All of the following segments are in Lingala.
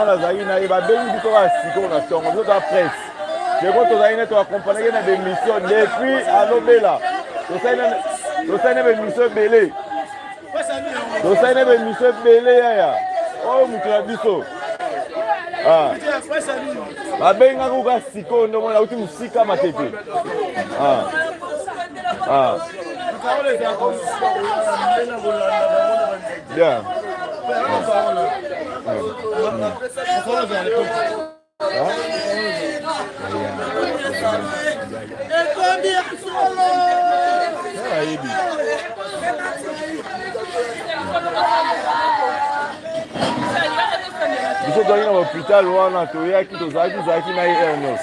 mwana zali na ye babengi biso ba siko na songo biso ta presse leko tozali ne toaccompagnaki na bémission depuis alobela tosali na bémission ebele tosali na bémission ebele yaya oyo moto na biso babengaka kuka siko ndo mona auti mosika matete bien biso toyaki na hôpital wana toyaki tozalaki na ye ernos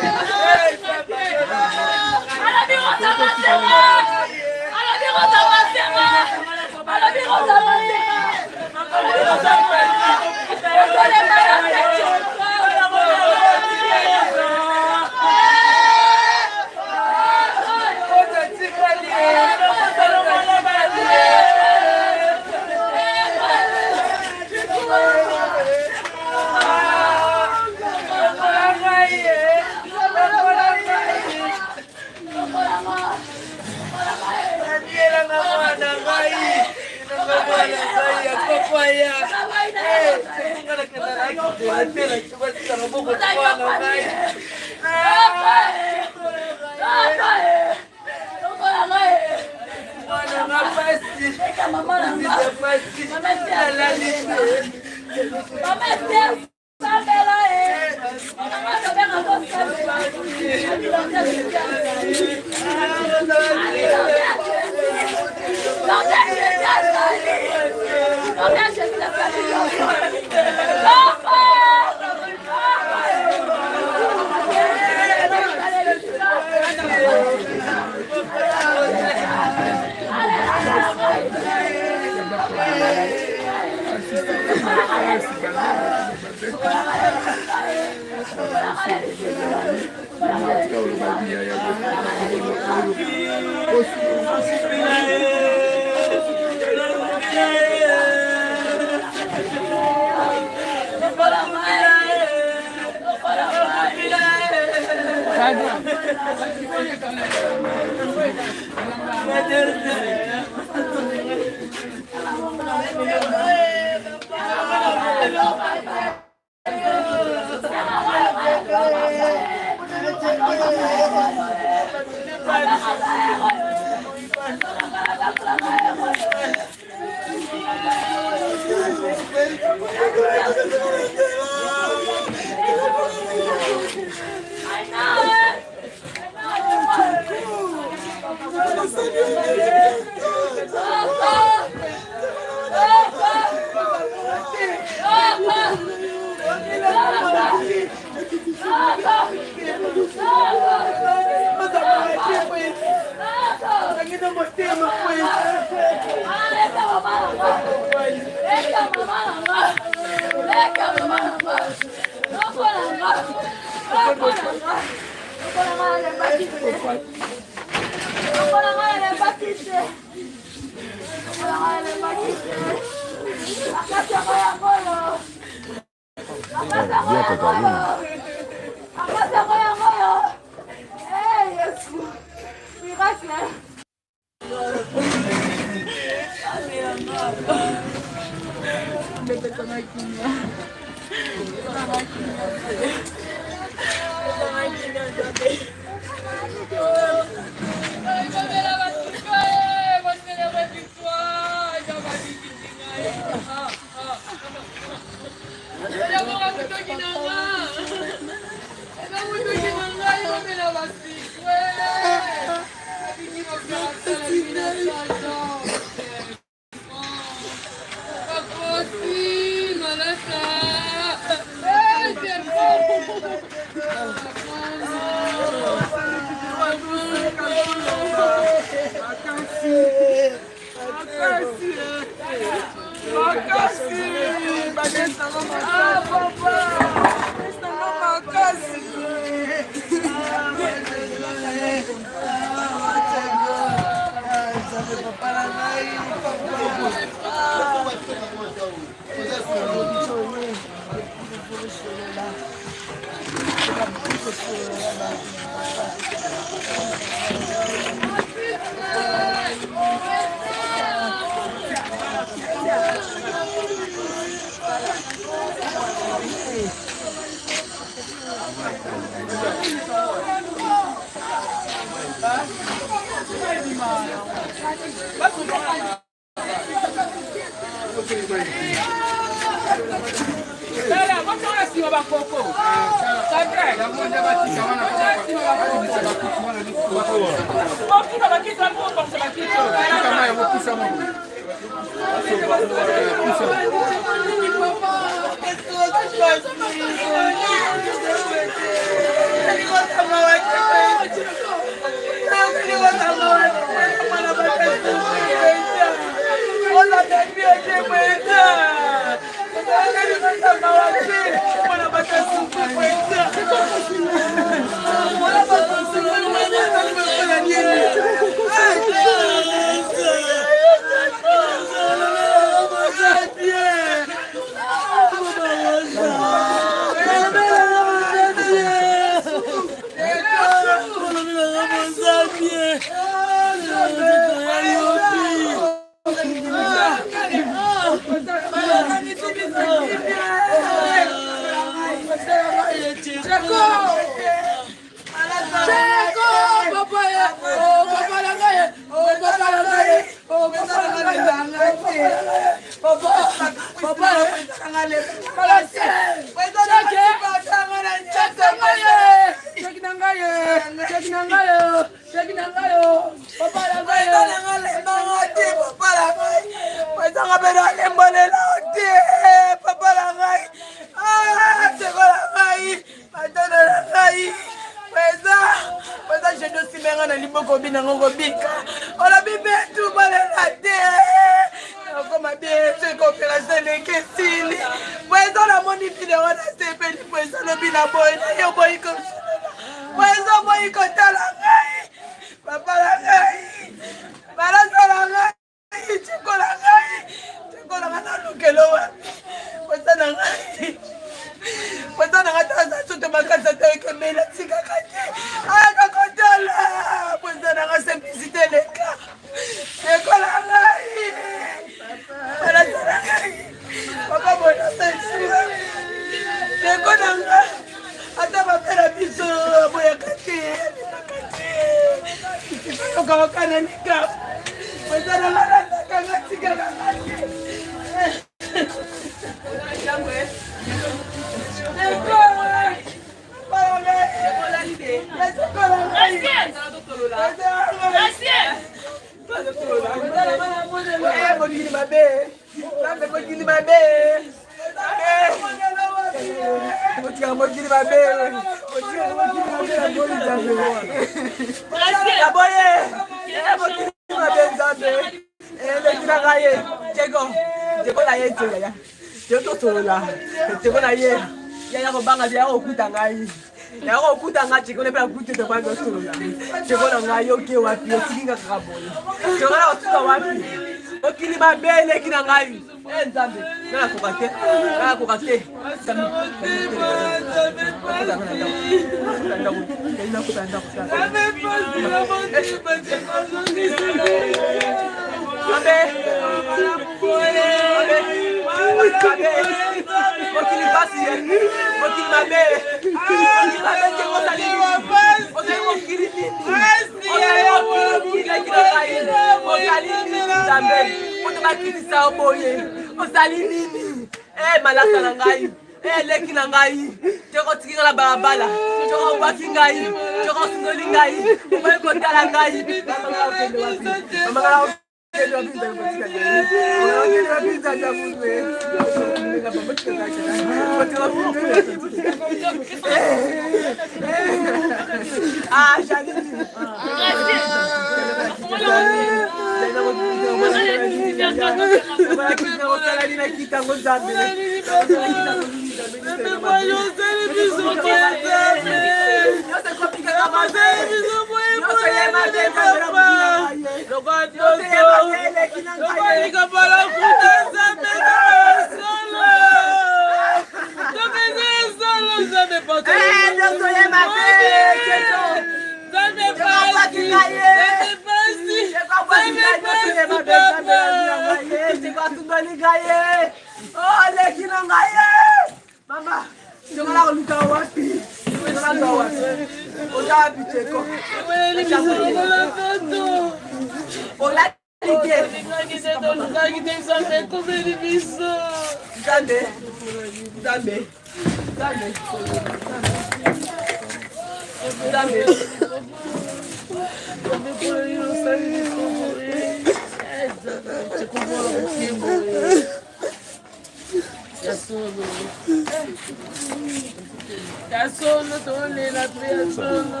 sono, tolela pe ya sono.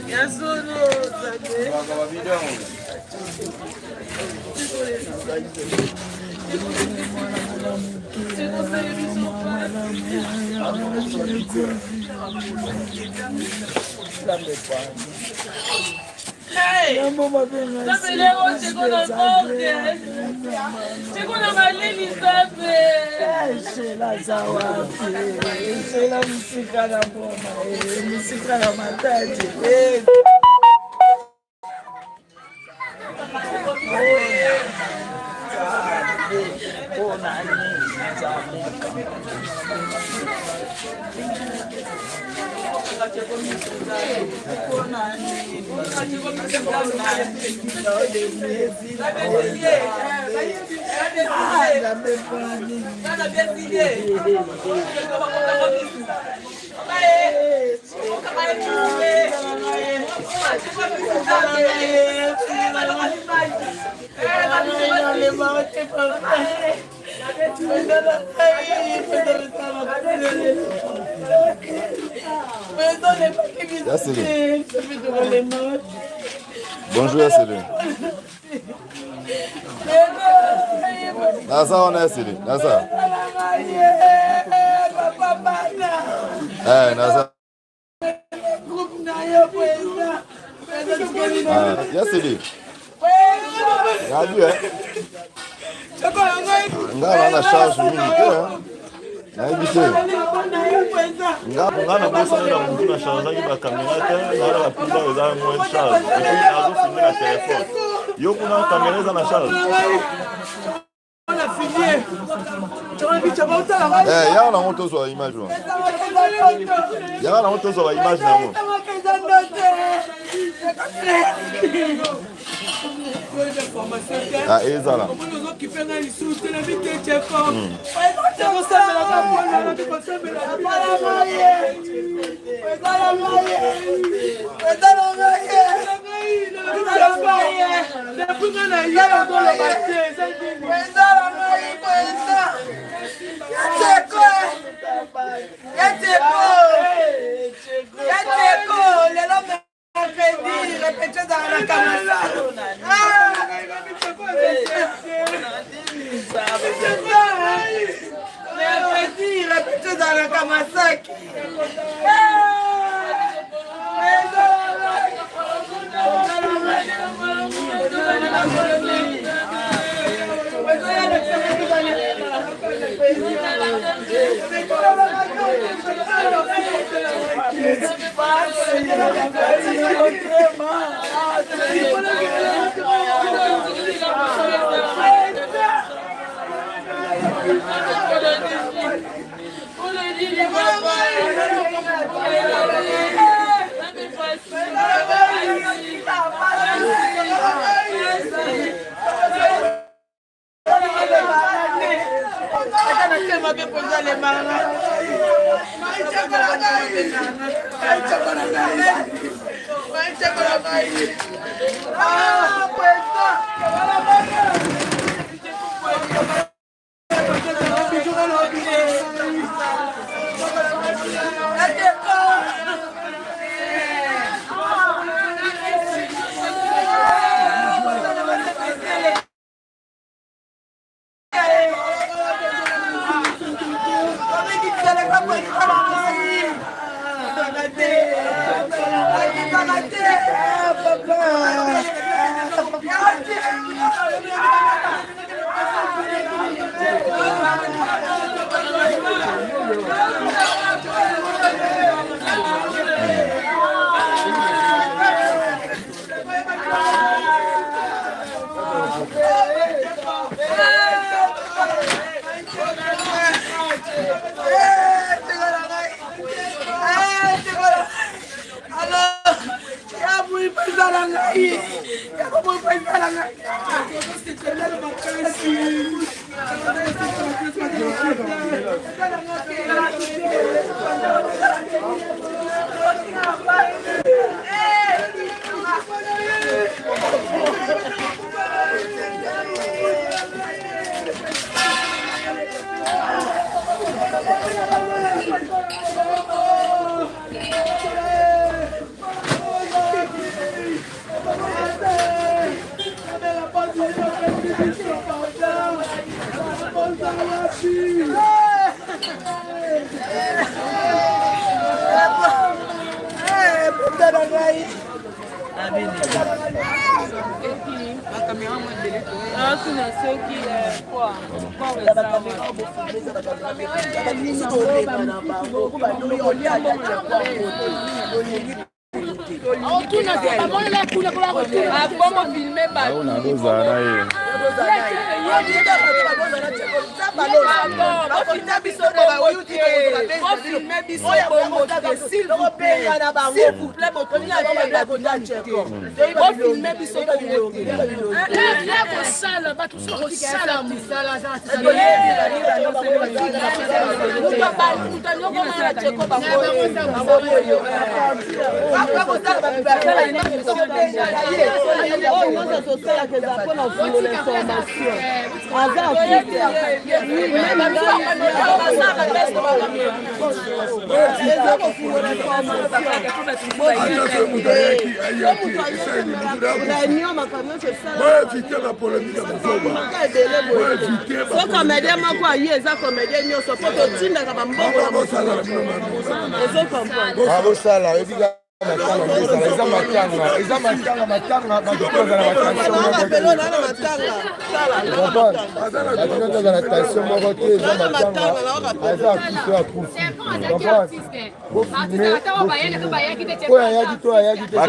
Ya sono, sabe? Hey! Chegou na morte! Chegou na malini, sabe? Sheila Zawadi, Sheila Musika na Boma, Musika na Matati. Bonjour Yassili. Nasa on Yassili. Nasa. Nasa. Yassili. Nadu Nga na charge militaire. Na évité. Nga na bossa na mutu na charge ba caméra te na la pila za moins charge. Et puis azo filmer na téléphone. Yo kuna caméra za na charge. On a filmé. Ya na moto so image. Ya na moto so image na mo. Ezala.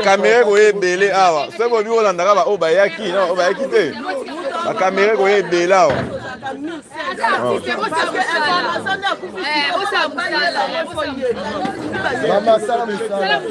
caméra est belé awa. C'est bon, on a ndaka ba bayaki, non, bayaki te. La caméra est belé awa. Mama sala musala.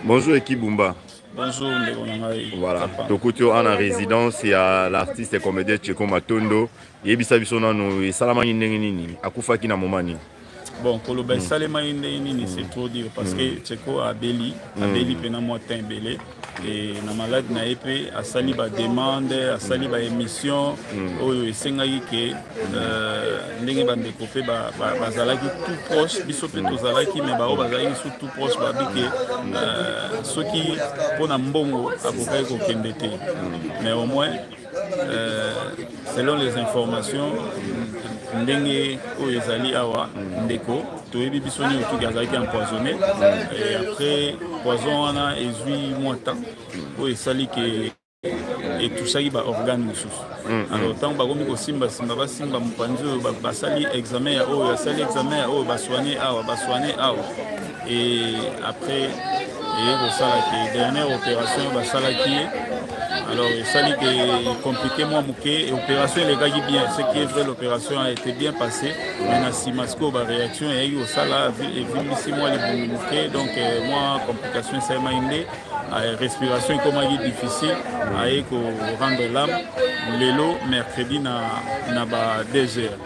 Bonjour équipe Bumba. Bonjour, voilà. Tokutio en résidence, il y a l'artiste et comédien Tcheko Matondo. Yebisa bisona no et salama nini akufa ki na momani. Bon, Koloba salama nini c'est trop dire parce que Tcheko a Beli pena motin belé et na malade na épée a sali ba demande, a sali ba émission oyo esengaki ke ndenge bande kopé ba zalaki tout proche biso pe to zalaki mais ba o bazalaki sous tout proche ba bike soki pona mbongo akokai ko kendete mais au moins selon les informations ndenge oyo ezali awa ndeko toyebi biso ni otuki azalaki empoisonné et après poison wana ezwi mwa temps oyo esali ke etusaki baorgane mosusu alors ntango bakomi kosimba basimba mopanzi oyo basali examen ya oyo asali examen ya oyo basoigne awa et après eye kosalaki dernière opération basalaki ye alors esali ke compliqué moi moke et opération elekaki bien ce qui est vrai l'opération a été bien passée mais na nsima sikoyo baréaction eyaki kosala evimbisi mwa libongo moke donc mwa complication esalemaki nde respiration ekomaki difficile aye korendre l'âme lelo mercredi na ba 2 heures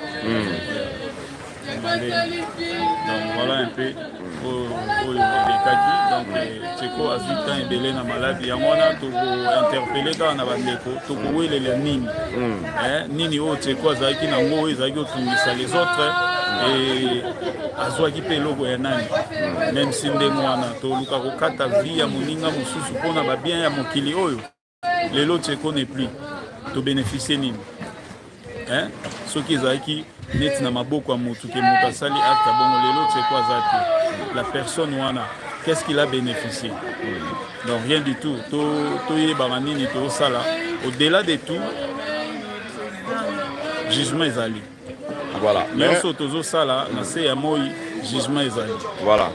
donc voilà un peu donc Tcheko a 8 ans et belé na maladie yango wana interpellé dans na bandeko tokowelela nini nini oyo Tcheko azalaki nango oyo ezalaki otungisa les autres et azwaki mpe eloko ya nani même si ndenge wana toluka kokata vie ya moninga mosusu mpona babien ya mokili oyo lelo Tcheko n'est plus tobénéficie nini soki ezalaki neti na maboko ya motu ke moto asali acte bongo lelo Tcheko aza te la personne wana qu'est-ce qu'il a bénéficié donc rien du tout toyebaka nini tosala au-delà de tout jugement ezali voilà nyonso tozosala na se ya moi jugement ezali voilà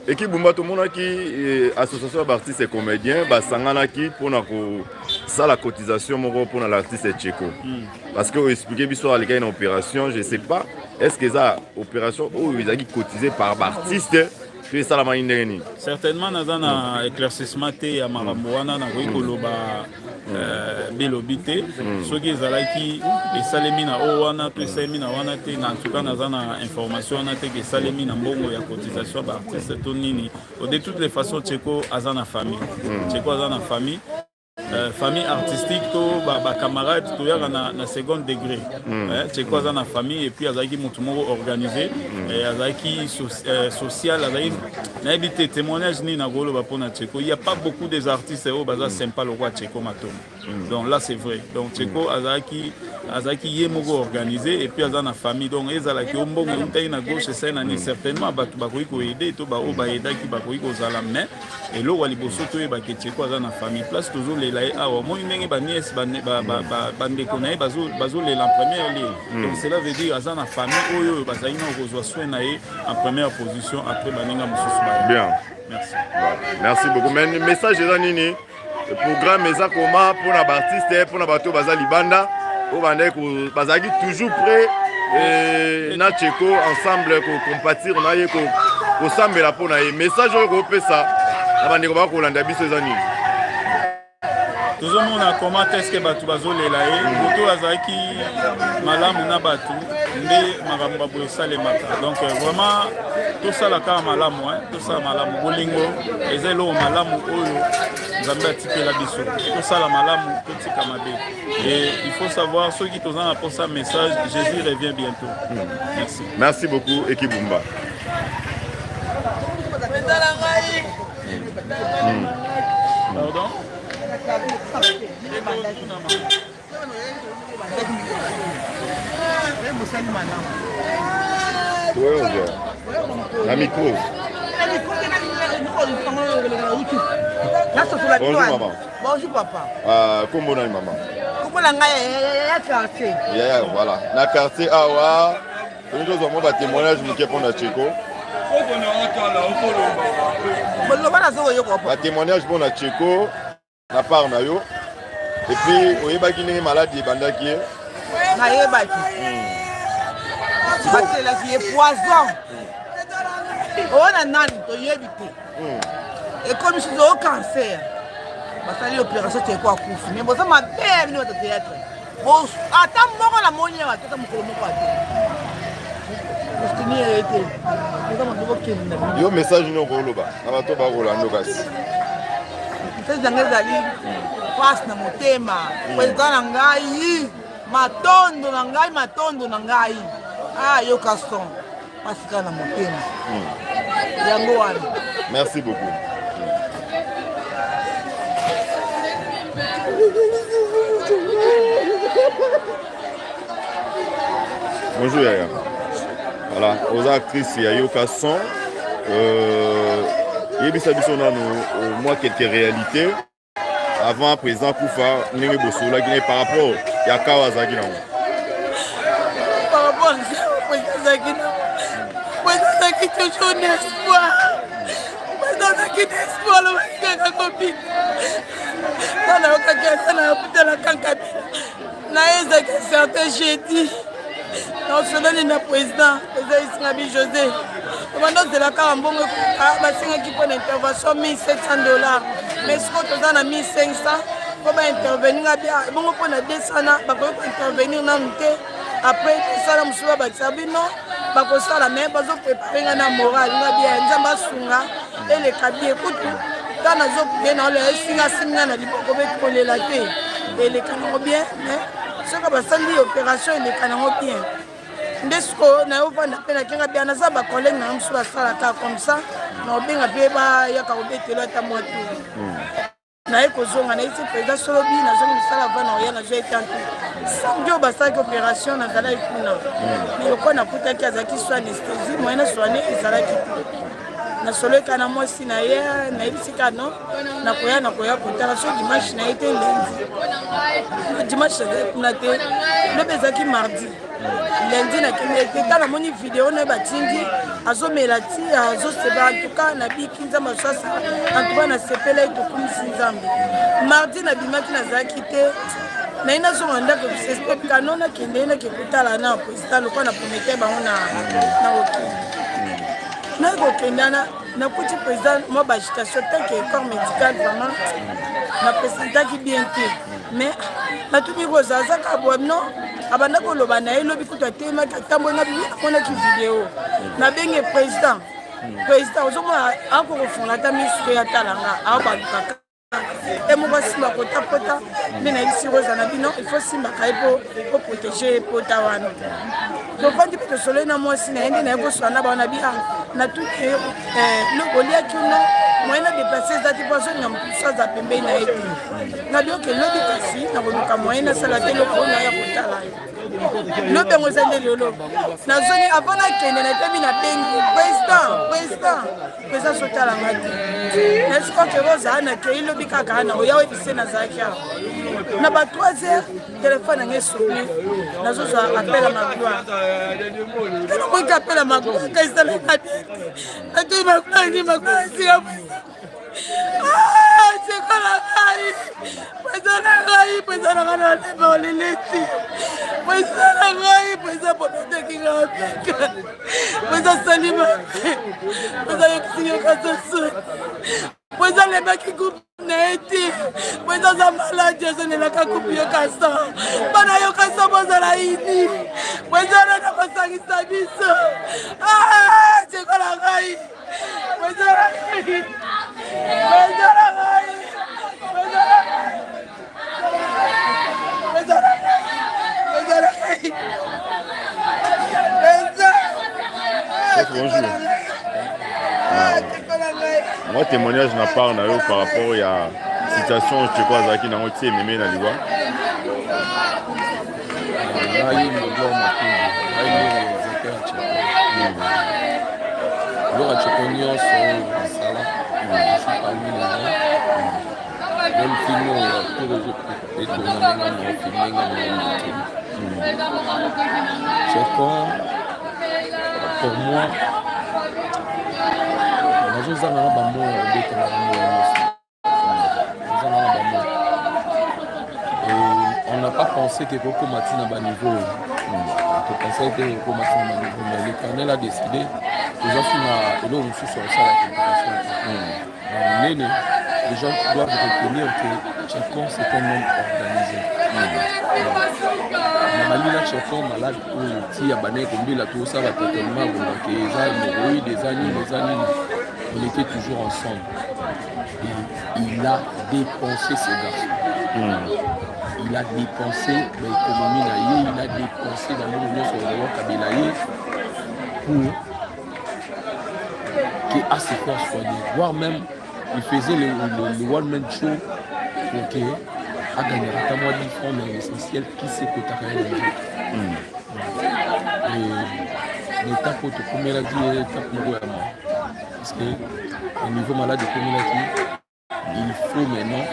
équipe Bumba tomonaki association d'artistes et comédiens basanganaki mpona kosala cotisation moko mpona l'artiste Tcheko parce que expliquer biso aleka une opération je sais pas est-ce que eza opération oyo ezalaki cotisé par baartiste to esalama ndenge nini certainement naza na éclaircissement te ya makambo wana nakoki koloba belobi te soki ezalaki esalemi na oyo wana to esalemi na wana te na ntuka naza na information wana te ke esalemi na mbongo ya cotisation baartiste to nini de toutes les façons Tcheko aza na famille Tcheko aza na famille famille artistique to camarade to yaka na second degré Tcheko aza na famille et puis azalaki motu moko organisé azalaki social azalaki nayebi te témoignage nini nakoloba mpona Tcheko il y a pas beaucoup des artistes oyo baza sympa lokwa Tcheko Matoma donc là c'est vrai donc Tcheko azalaki ye moko organisé et puis aza na famille donc ezalaki o mbongo eutaki na gauche esali na nini certainement bato bakoki koyede to baoyo bayedaki bakoki kozala mais eloko ya liboso toyebaki Tcheko aza na famille place tozolela ye awa moi ndenge baniese bandeko na ye bazolela en première ligne donc cela veut dire aza na famille oyo bazali na kozwa soin na ye en première position après baninga mosusu bien merci merci beaucoup mais message eza nini programme eza koma mpona baartiste mpona bato baza libanda oyo bandeki bazalaki toujours prêt na Tcheko ensemble kocompatir na ye kosambela mpona ye message oyo kopesa na bandeko bakolanda biso eza nini tozomona comment est-ce que bato bazolela ye moto azalaki malamu na bato nde makambo baboye esalemaka donc vraiment tosala kaka malamu tosala malamu bolingo eza eloko malamu oyo nzambe atikela biso tosala malamu totika mabe et il faut savoir soki toza na posa message Jésus revient bientôt merci merci beaucoup équipe Bumba pardon na micro bonjour maman bonjour papa kombo na maman kombo na ngai ya quartier ya voilà na quartier awa tozozwa mo batémoignage moke mpona Tcheko batémoignage mpona Tcheko na part na yo et puis oyebaki ndenge maladi ebandaki ye nayebaki batelaki ye poison oyo na nani toyebi te ekomi soki oyo cancer basali opération Tcheko akufi mais boza mabe bino bato théâtre ata moko na moni awa tata mokolo moko ate ostini eye te eza mabe okende na yo message nini okoloba na bato bakolando kasi message nange ezali pasi na motema po eza na ngai matondo na ngai yoka son pasi kaka na motema yango wana merci beaucoup bonjour Yaya voilà aux actrices ya yoka son yebisa biso nano moi quelques réalités avant président Koufa ndenge bosolaki ne par rapport ya kawa azalaki nango par rapport président azalaki nango président azalaki toujours d'espoir président azalaki d'espoir lobakaka copine tana yokaki asala ya putalaka nkabila na ye ezalaki certain jeudi naosonani na président esinga bi José obanda ozela kaka mbongo basengaki mpo na intervention $1700 mais siko toza na 1500 mpo baintervenir bia bongo mpo na 200 bakoki kointervenir nanu te après tosala mosusu babakisa bino bakosala me bazopréparé nga na moral nga bien nzambe asunga eleka bien kutu ta nazobie na ole esingasinga na liboko bekolela te eleka nango bien soki basali opération eleka nango bien nde siko nayovanda mpe nakenga bien naza bakolege na mosusu basalaka comme ça na obenga mpe bayaka kobetelo ata mwa tour naye kozonga naisi président solobi nazongi misala ava na oya nazwa etantu samedi oyo basalaki opération nazalaki kuna eloko nakutaki azalaki so anesthésie moye naswane ezalaki te nasoloka na mwasi na ye nayebisika no nakoya kotala so dimanche na ye te lundi dimanche azalaki kuna te lobi ezalaki mardi lundi nakende te ta namoni video na ye batindi azomela ti azoseba antuka nabiki nzambe aswasa antuka nasepela etokumisi nzambe mardi nabimaki nazalaki te naye nazonga ndako biseспект kano nakende ye nakekotala na président lokwa na promete bango na okende naye kokendana nakuti président mwa bagitation tanke corps médical vraiment napresentaki bien te mais natuki kozalazaka bwano abanda koloba na ye lobi kutu atemaki atambo na bibi namonaki video nabenge président ozomona akokofunga ata misu ya talanga aobalukaka moko asimba kotapota nde nayebisi rosa na bino ifo simbaka ye po protéger pota wana tofandi mpe tosoloyi na mwasi na ye nde naye koswana na bawana bia natuki oliaki no moye na déplace eza te po azolinga mokusu aza pembeni na ye te nabioke lobi kasi nakoluka moye nasala te eloko oyo naya kotala yo lobi yango eza nde lelo nazongi avant nakende natebi na bengi président sotalanga te nasikoke rosa nakei lobi kaka na oya oyebise nazalaki awa na ba 3 heures telefone yango esoni nazozwa appel ya magloire tala moki appel ya magloire kaisalaka te natoi magloire esika sekola ngai pesa na ngai na leba oleleti pesa na ngai pesa ponatekinga apika pesa salima pesa yokisinyokasoso pesa lebaki kupu na ye te pesa za maladi azonelaka kupu yokasa bana yokasa bozala ini pesa nana kosangisa biso sekola ngai pesa na ngai Bonjour. Moi témoignage na part na yo par rapport ya situation Tcheko azaki na ngoti ememe na liwa. Ayi mablo makundu. Ayi ni zekera Tcheko. Lo Tcheko nyonso sala. Parmi les gens. Même si nous tous les autres Tcheko pour moi on n'a pas pensé que Coco Martin à bas niveau. On pensait que Coco Martin à bas niveau, mais l'Éternel a décidé les gens sont sur ça la compétition. Les gens doivent retenir que Tcheko c'est un homme organisé. Malina Tcheko malade ou ti abane comme la tout ça va totalement que les des années on était toujours ensemble. Et il a dépensé ses garçons. Il a dépensé l'économie naïe, il a dépensé dans l'union sur le roi Kabilaïe pour qu'il a se faire soigner. Voire même, il faisait le one-man show pour qu'il a gagné à moi 10 francs, mais l'essentiel, qui sait que tu as gagné. Et l'étape où tu commets la vie est l'étape où parce que au niveau malade de communauté, il faut maintenant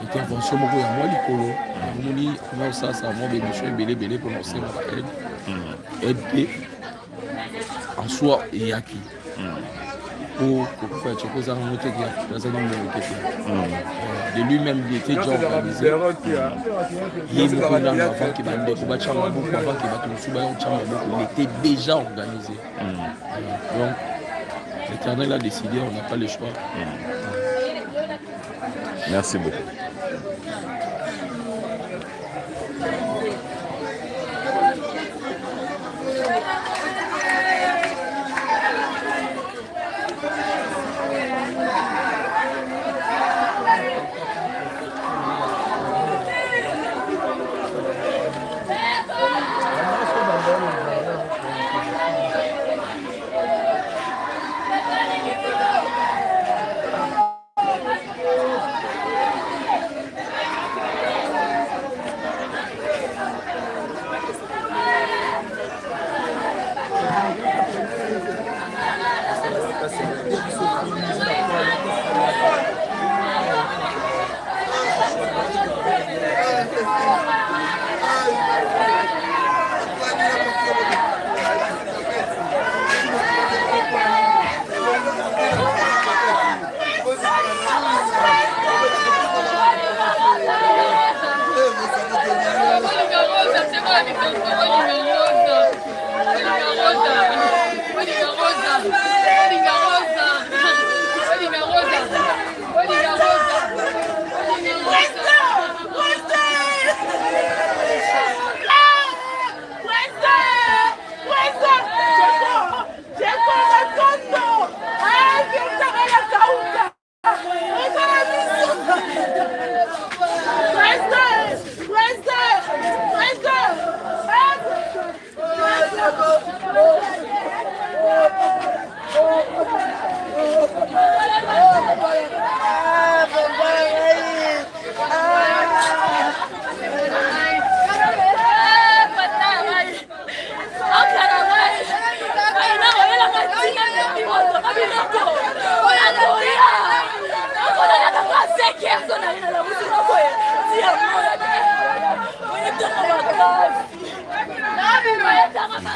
intervention à moi l'icolo. On a ça, moi bénéfice belé pour lancer ma aide. Aider en soi et à qui. Pour faire quelque chose à remonter dans un monde de lui-même, il était déjà organisé. Il était déjà organisé. Donc, l'Éternel a décidé, on n'a pas le choix. Merci beaucoup.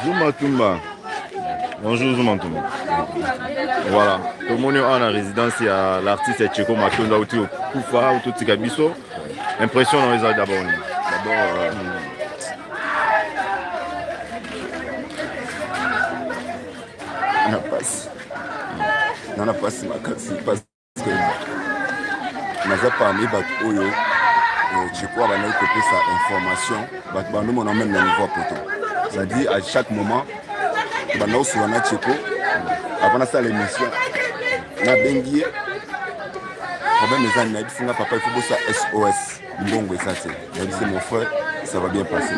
Zuma Tumba. Bonjour Zuma Tumba. Voilà. Tout le monde est en résidence. Il y a l'artiste Tcheko Matonda ou Koufa ou tout Tikabiso. Impression dans les arts d'abord. On a passé parce que naza parmi bato oyo Tcheko abana côté sa information bato bando mon amène na niveau poto. C'est-à-dire à chaque moment bana oswana Tcheko avant ça l'émission na bengi problème les années singa papa il faut bosser SOS mbongo ça c'est mon frère ça va bien passer.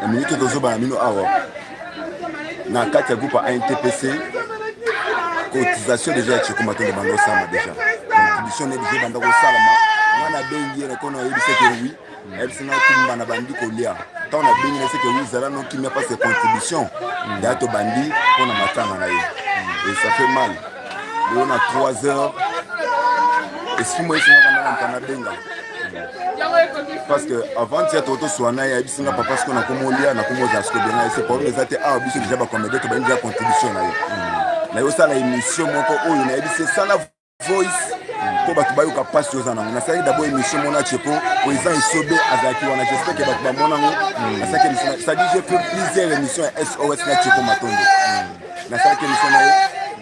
La minute de zoba mino awa na kati ya groupe ANTPC cotisation déjà Tcheko Matonda bando sama déjà contribution est déjà bando salama na bengi na kono yebise que oui ebisina tumba na bandi kolia tant na bengi na c'est que oui zala non qui n'a pas ses contributions ya to bandi pour na matanga na ye et ça fait mal on a 3 heures et si moi c'est na benga parce que avant tu as toto soana ya ebisina papa parce qu'on a comme olia na comme za ce que bien c'est pour les até ah biso déjà ba comme de to bandi déjà contribution na ye na yo sala émission moko oyo na ebise sala voice pour batu bayoka passe aux anango na sala d'abord émission mona Tcheko président isobe azaki wana j'espère que batu ba monango na sala émission ça dit j'ai fait plusieurs émissions SOS na Tcheko Matonda na sala émission na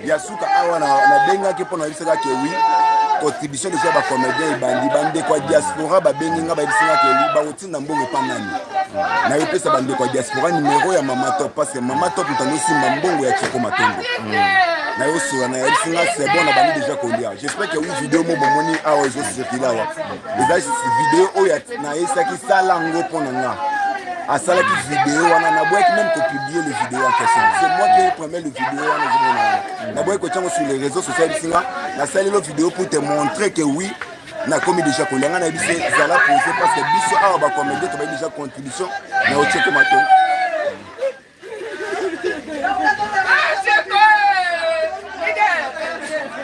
ya suka awa na benga ke pona bisaka ke oui contribution déjà ba comédien bandi kwa diaspora ba benga ba bisaka ke oui ba otinda mbongo pa nani na yo pesa bandi kwa diaspora numéro ya Mama Top parce que Mama Top ntanosi mbongo ya Tcheko Matonda na yo so na elsinga c'est bon na bandi déjà kolia j'espère que oui vidéo mo bomoni awa zo circuler awa déjà vidéo oya na esaki salango pona nga asala ki vidéo wana na boy même ko publier le vidéo en question c'est moi qui ai premier le vidéo wana na boy ko tchango sur les réseaux sociaux elsinga na sali le vidéo pour te montrer que oui na komi déjà kolia nga na bise zala poser parce que biso awa ba comédie to ba déjà contribution na o Tcheko Matonda.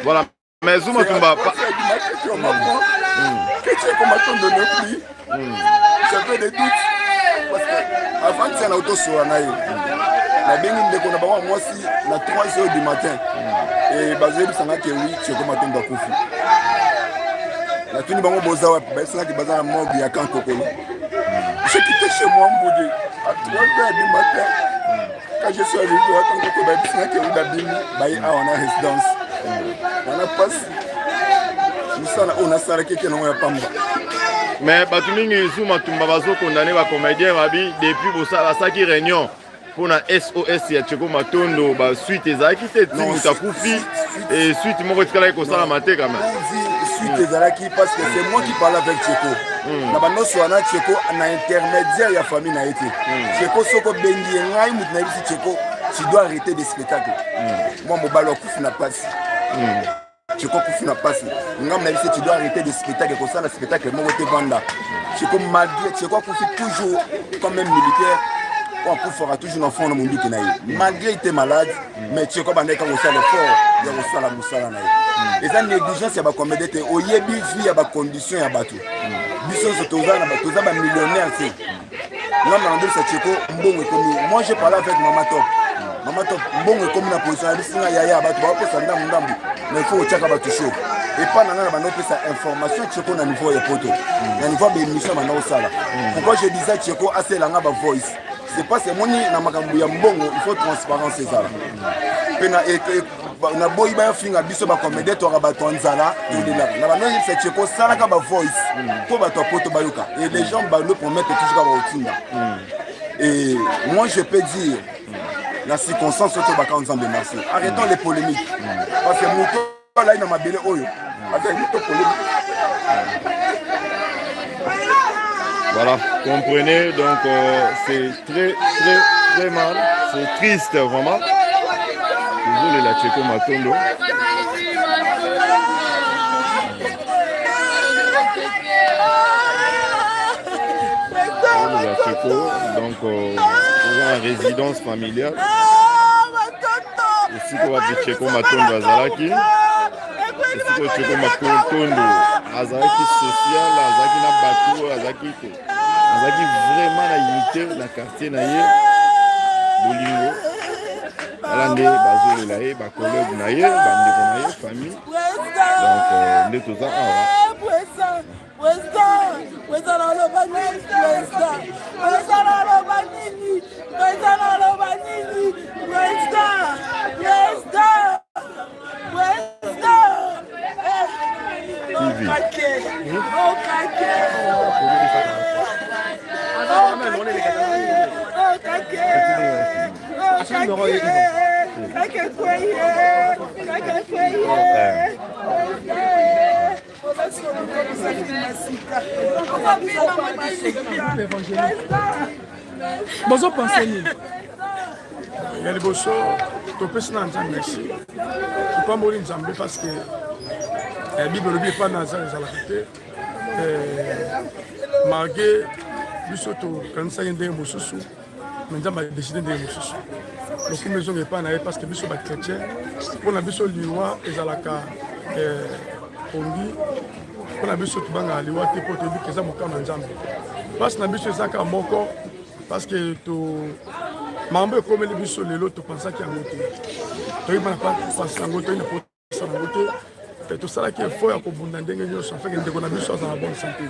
Voilà, mais Zuma Tumba. Tcheko Matonda ne plus. Ça fait des doutes. Parce que avant que ça n'a auto sur la na bengi ndeko na bango moi si na 3h du matin et basé bisanga ke oui Tcheko Matonda kufi. La tuni bango bozawa ba sanga ki bazana mobi ya kan kokolo. J'ai quitté chez moi Mboudé à 3h du matin. Quand je suis arrivé à kan kokolo ba bisanga ke oui dabini ba yi a on a résidence. On a passé. On a saraki que non ya pamba. Mais Batumingi Zuma Tumba bazo condamné ba comédien babi depuis bosala saki réunion pour na SOS ya Tcheko Matonda ba suite ezaki te timuta kufi et suite moko tikala ko sala maté quand même. Suite ezaki parce que c'est moi qui parle avec Tcheko. Na bando soana Tcheko na intermédiaire ya famille na été. Tcheko soko bengi ngai mut na bisi Tcheko tu dois arrêter des spectacles. Moi mon balo kufi na passe. Tcheko kufi na passe. Ngam na bisi tu dois arrêter des spectacles comme ça le spectacle moko te vanda. Tcheko malgré Tcheko kufi toujours comme même militaire. On fera toujours un enfant dans mon but. Malgré qu'il était malade, mais tu es comme un mec qui a fait l'effort, il a fait la moussala. Et ça, négligence, il y a des comédiens, il y a des conditions, il y a des bateaux. Bisson, c'est tout ça, il y a des millionnaires. Là, c'est Tcheko, moi, j'ai parlé avec Mama Top. Mama Top, bon, comme la position, il y a des bateaux, mais il faut que tu aies des bateaux chauds. Et pas dans la information, Tcheko à niveau de poteau. À niveau de l'émission, pourquoi je disais Tcheko a fait la voice? C'est pas c'est mon na makambu ya mbongo, il faut transparence ça là. Pena na boy ba finga biso ba comédie to ba tonzala ndila. Na ba non c'est Tcheko sala ka ba voice. To ba to poto ba yoka. Et les gens ba le promettent toujours ba otinga. Et moi je peux dire la circonstance to ba ka ensemble merci. Arrêtons les polémiques. Parce que moto là na mabele oyo. Avec moto polémique. Voilà, comprenez, donc c'est très mal, c'est triste vraiment. Désolé la Tcheko Matonda. La Tcheko, donc en résidence familiale. Ici qu'on va dire Tcheko Matonda Azalaki. Ici qu'on Tcheko Matonda Azalaki social, Azalaki na bateau, Azalaki vraiment na unité, na quartier na ye. bolingo ala nde bazolela ye bakolege na ye bandeko na ye famille donc nde toza awa Bonjour, pensez-vous. Il y a des beaux choses, tu peux se rendre merci. Tu peux pas mourir en parce que la Bible ne dit pas dans la vérité. Malgré le surtout quand ça y est des moussousou, maintenant on a décidé des moussousou. Donc une maison n'est pas naïve parce que nous sommes chrétiens. On a besoin de loi et zalaka ongi. On a besoin de banga loi te pour te dire que ça moka manjambe. Parce que na besoin ça ka moko parce que to mambe comme les besoin les autres pensa qu'il y a moto. Tu vas pas penser en moto, il n'a pas ça en moto. Et tout ça qui est fort à kobunda ndenge nyo ça fait que ndeko na besoin dans la bonne santé.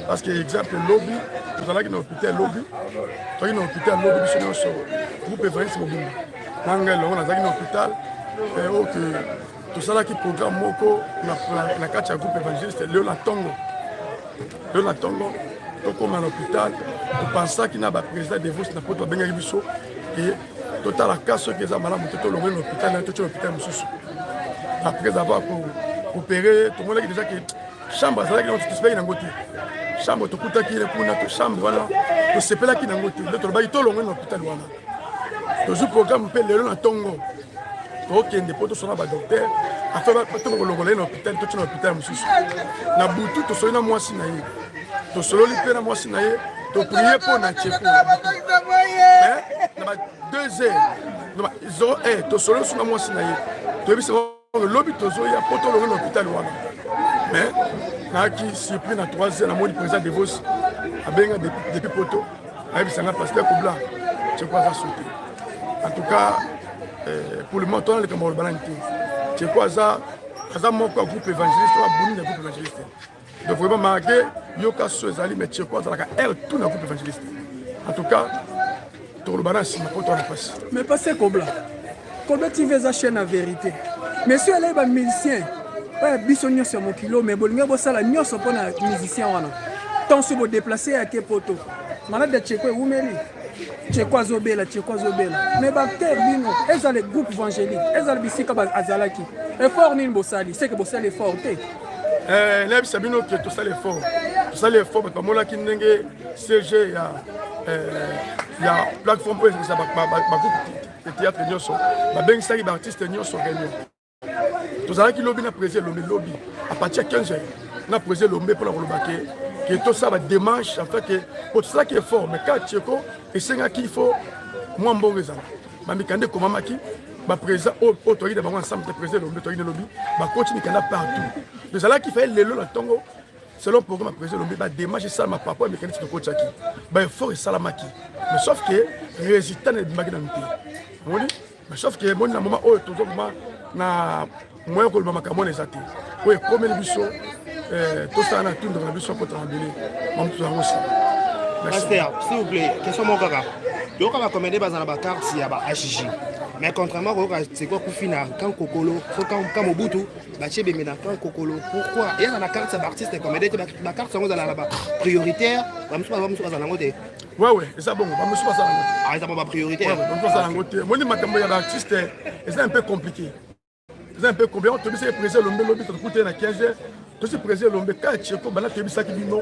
Parce que exemple lobby, vous allez dans l'hôpital lobby. Toi dans l'hôpital lobby sur so groupe évangéliste mobile. Nanga on a dans l'hôpital et OK tout ça qui programme moko na kacha groupe évangéliste le la tongo. Le la tongo donc comme à l'hôpital, on pense qu'il n'a pas président de vous na poto benga biso et total la casse que ça malade tout le monde l'hôpital tout l'hôpital mususu. Après avoir opéré tout le monde a déjà que chambre ça là qui on se fait dans côté. Chambre to kuta ki pour notre chambre voilà to sepela ki nango te to ba ito longo na hôpital wana to zo programme pe lelo na tongo to kende poto sona ba docteur afin ba to longo na hôpital to na hôpital mususu na butu to sona mwasi na ye to solo li pe na mwasi na ye to prier pour na cheko na ba 2 heures na ba 0 heure to solo sona mwasi na ye to bi le lobby to zo ya poto longo na hôpital wana mais qui surpris dans 3 heures, le président de Vos a bien depuis Poto, a vu un pasteur Koubla, c'est quoi ça sauter. En tout cas, pour le moment, on a le Cameroun Balanté. C'est quoi ça, mon groupe évangéliste, on a beaucoup de groupe évangéliste. Donc vraiment, malgré Yoka Sozali, mais c'est quoi ça, elle, tout le groupe évangéliste. En tout cas, tout le balance, c'est on a passé. Mais passez Koubla. Koubla, tu veux acheter la vérité. Monsieur, elle est un musicien. Biso nyonso mon kilo mais bolinga bosala nyonso pona musicien wana tant se bo déplacer à Kepoto malade Tcheko umeli Tcheko azobela mais bacteur bino ezale groupe évangélique ezale bisika ba azalaki effort nini bosali c'est que bosali effort te là sabino que tout ça l'effort parce que mola ki ndenge CG ya plateforme pour ça ba groupe théâtre nyonso ba bengisa ki ba artiste nyonso réunion. Tout ça qui lobby n'a présé lobby à partir de 15 heures n'a présé lobby pour la relobaquer que tout ça va démarche en fait que pour ça qui est fort mais quand Tcheko et c'est là qu'il faut moins bon raison mais quand comment maki ba présent autorité ba ensemble de présé lobby ba continue qu'il y en a partout de ça là qui fait le la tongo selon le programme présé lobby ba démarche ça ma papa mécanicien de coach qui ba fort et salamaki mais sauf que résultat n'est pas dans le temps mais sauf que bon na moment tout na moyen que le makamon est athée. Oui, comme le biso, tout ça, on a tout dans le biso pour t'embellir. Pasteur, s'il vous plaît, question mon gars. Tu as commandé dans la carte s'il y a HJ. Mais contrairement à c'est quoi Koufina, quand Kokolo, quand Mobutu, Bachebe Mena, quand Kokolo, pourquoi il y a la carte, c'est l'artiste commandé, la carte sont là-bas prioritaire, on va dans la côté. Ouais, c'est ça bon, on va pas ça. Ah, c'est pas prioritaire. On va ça dans côté. Moi, je m'attends à l'artiste, c'est un peu compliqué. C'est un peu combien tu sais préser l'homme lobby tu coûte na 15 heures tu sais préser l'homme ka Tcheko bana tu bisa ki bino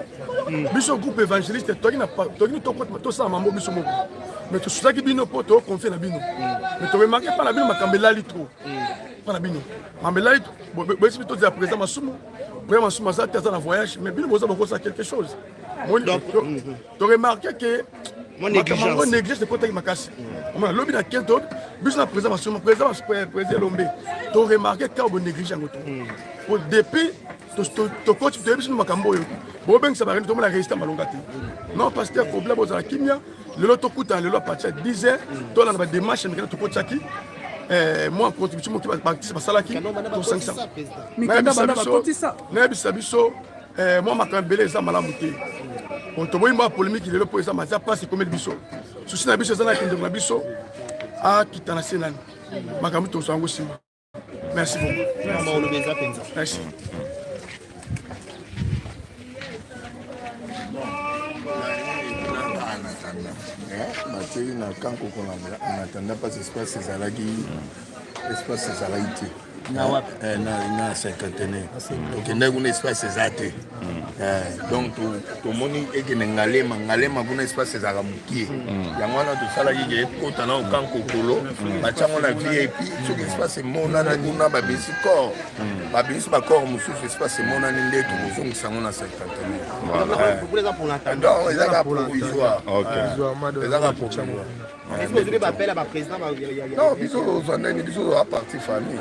biso groupe évangéliste toi na pas toi to ko to ça mambo biso moko mais tu sais ki bino po to confier na bino mais tu remarquer pas na bino makambela litro pas na bino makambela litro bo si to dire présent masumu vraiment masumu ça t'as en voyage mais bino boza bako ça quelque chose tu remarquer que mon négligence de côté makasi on a lobby na 15 autres bis na présent président lombe to remarquer quand on néglige en auto depuis to coach to bis makambo yo Bobeng ça va rien, tout le monde a résisté à Malongati. Non, parce que le problème aux Kimia, le lot Tokuta, le lot parti à 10 heures, tout le monde a des marches, mais tout le monde moi, en contribution, qui va participer à Salaki, pour 500. Mais moi, ma campagne, ça m'a lamuté. On te voit une polémique, il est là pour ça, mais ça passe comme le biseau. Souci na biseau, ça n'a qu'un biseau. Ah, qui t'en a sénat. Ma campagne, tout ça, aussi. Merci beaucoup. Merci. Mathieu na kanko kona en attendant pas espace ezalaki espace ezalaki te na cinquantenaire okende kuna espace eza te donc tomoni ekende ngalema kuna espace ezalaka mokie yango wana tosalaki ke ekota na okanko kolo batiango na vip soki espace emonana kuna babisi corps babisi bacor mosusu espace emonani nde tokozongisango na cinquantenaire donc ezaka provisoire ezaka provisoire non biso ozwandani biso oza parti famille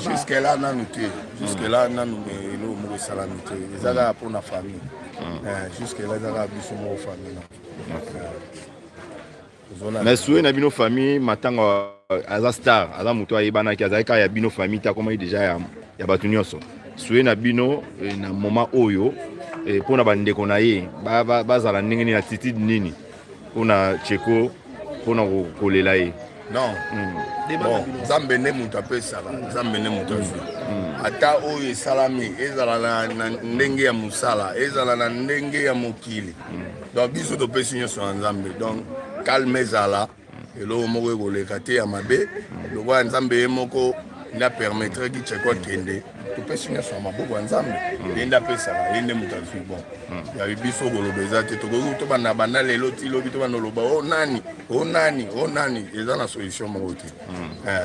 jusque là nanu te jusque là nanu elo moko esalami te ezaka mpona famille jusque là ezaka biso moko famille mais souye na bino famille matango aza star aza moto ayebanaki azalaki kaka ya bino famille takomaki deja ya bato nyonso souye na bino na moment oyo mpona bandeko na ye bazala ndenge nini attitude nini mpona Tcheko mpona kolela ye non bon nzambe nde moto apesaka nzambe nde moto azwi ata oyo esalami ezala na ndenge ya mosala ezala na ndenge ya mokili donc biso topesi nyonso na nzambe donc calme ezala eloko moko ekoleka te ya mabe lokola nzambe ye moko nde apermettreki Tcheko akende topesi nyonso na maboko ya nzambe ye nde apesaka ye nde moto azwi bon yabi biso koloba eza te tokoki tobanda banda lelo ti lobi tobanda oloba o nani eza na solution moko te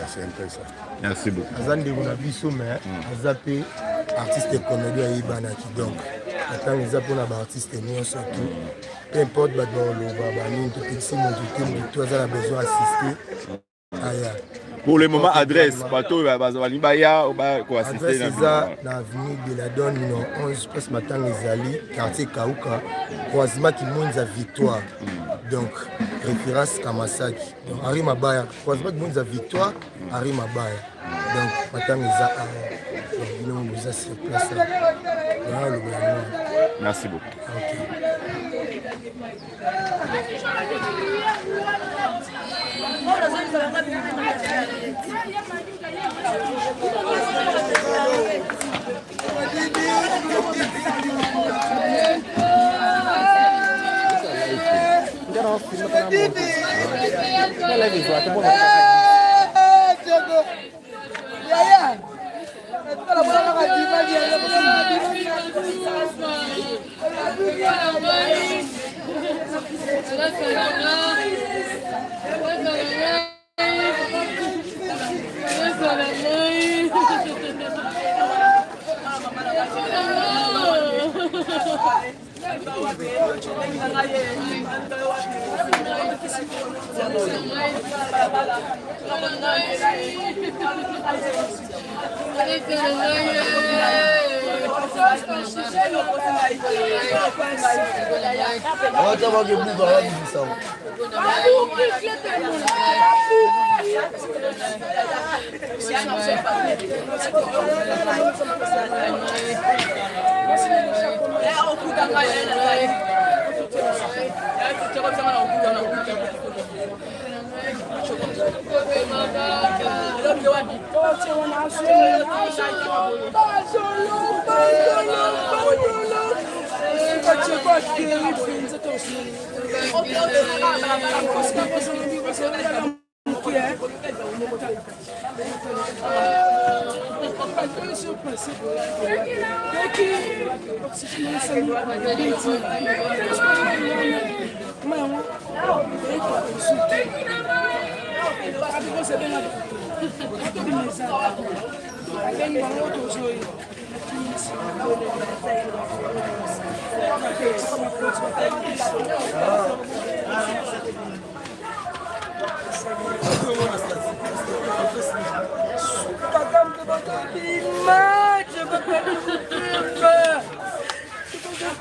c'est un peu ça. Merci beaucoup. aza ndeko na biso mais aza mpe artiste comédie ayebanaki donc atanga eza mpona baartiste nyonso tu peu importe bato baoloba banini topekisi moto te moto aza na besoin assister aya. Pour le moment, adresse, bateau, baya, quoi assister dans l'avenue de la Donne, numéro 11, place Matin Ezali, quartier Kauka, croisement qui monte à Victoire. Donc, référence Kamasaki. Donc, Harry Mabaya, croisement qui monte à Victoire, Harry Mabaya. Donc, Matin Ezali, nous vous sur place. Merci beaucoup.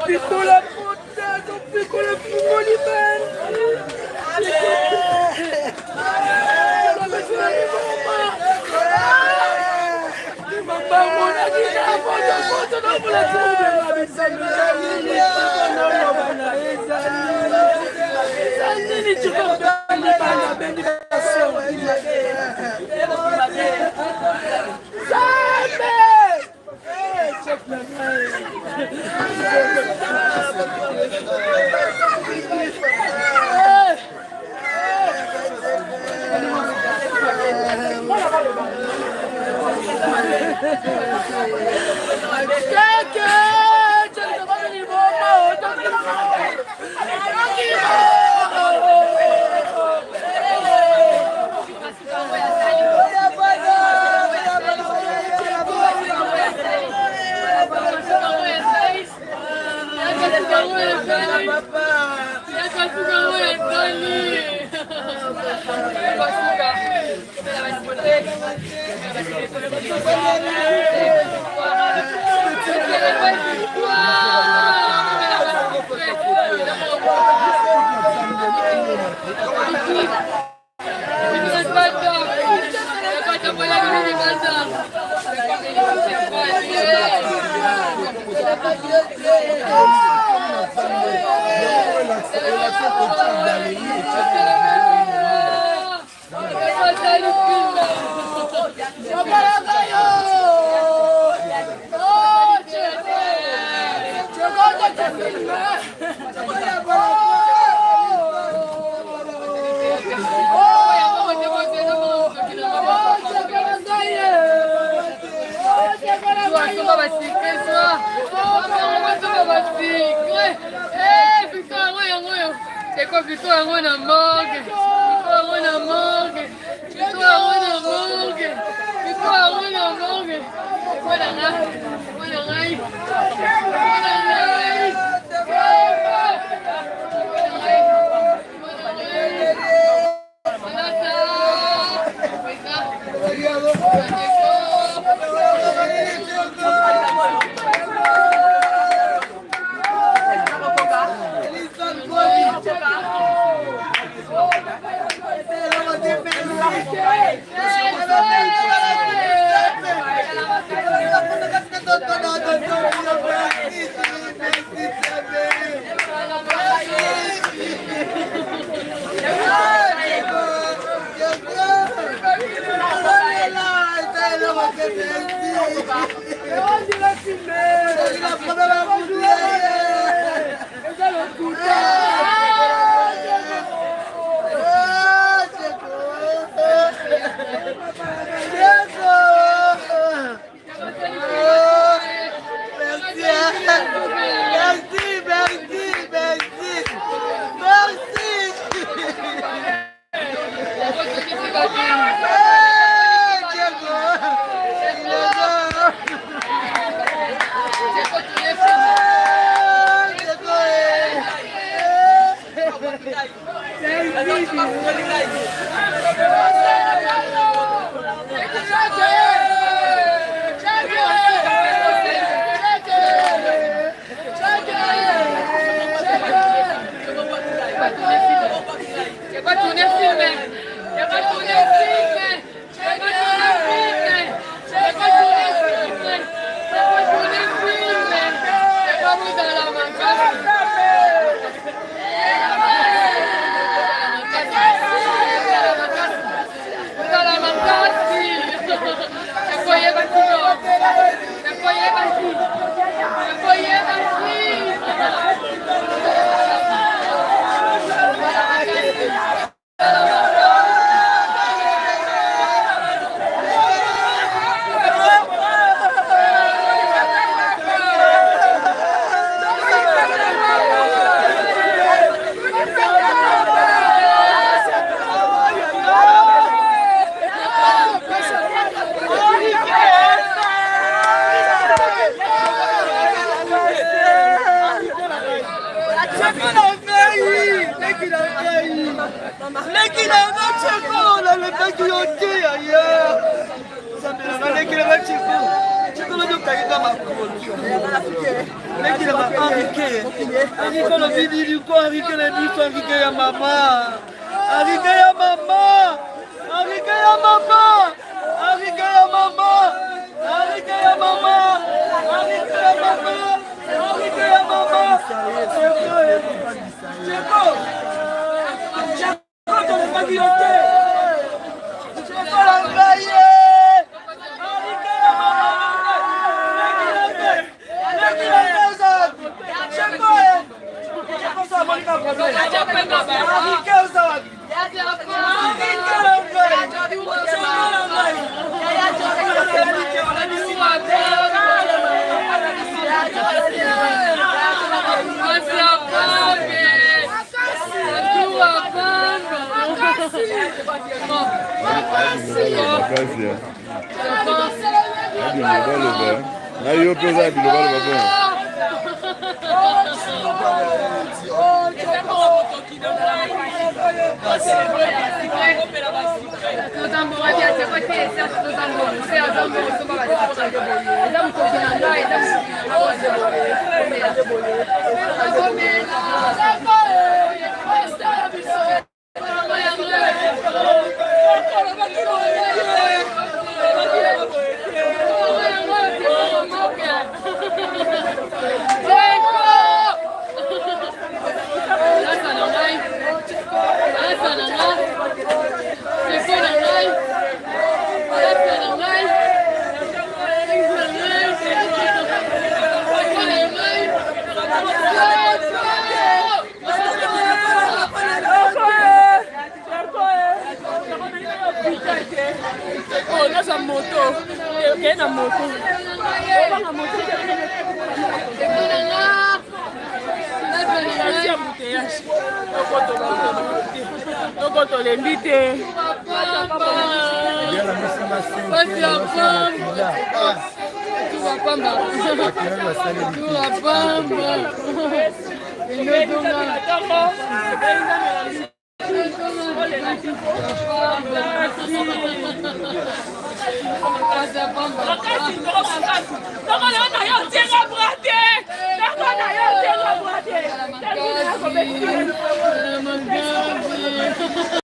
Piccola puttana, piccola fumolimana.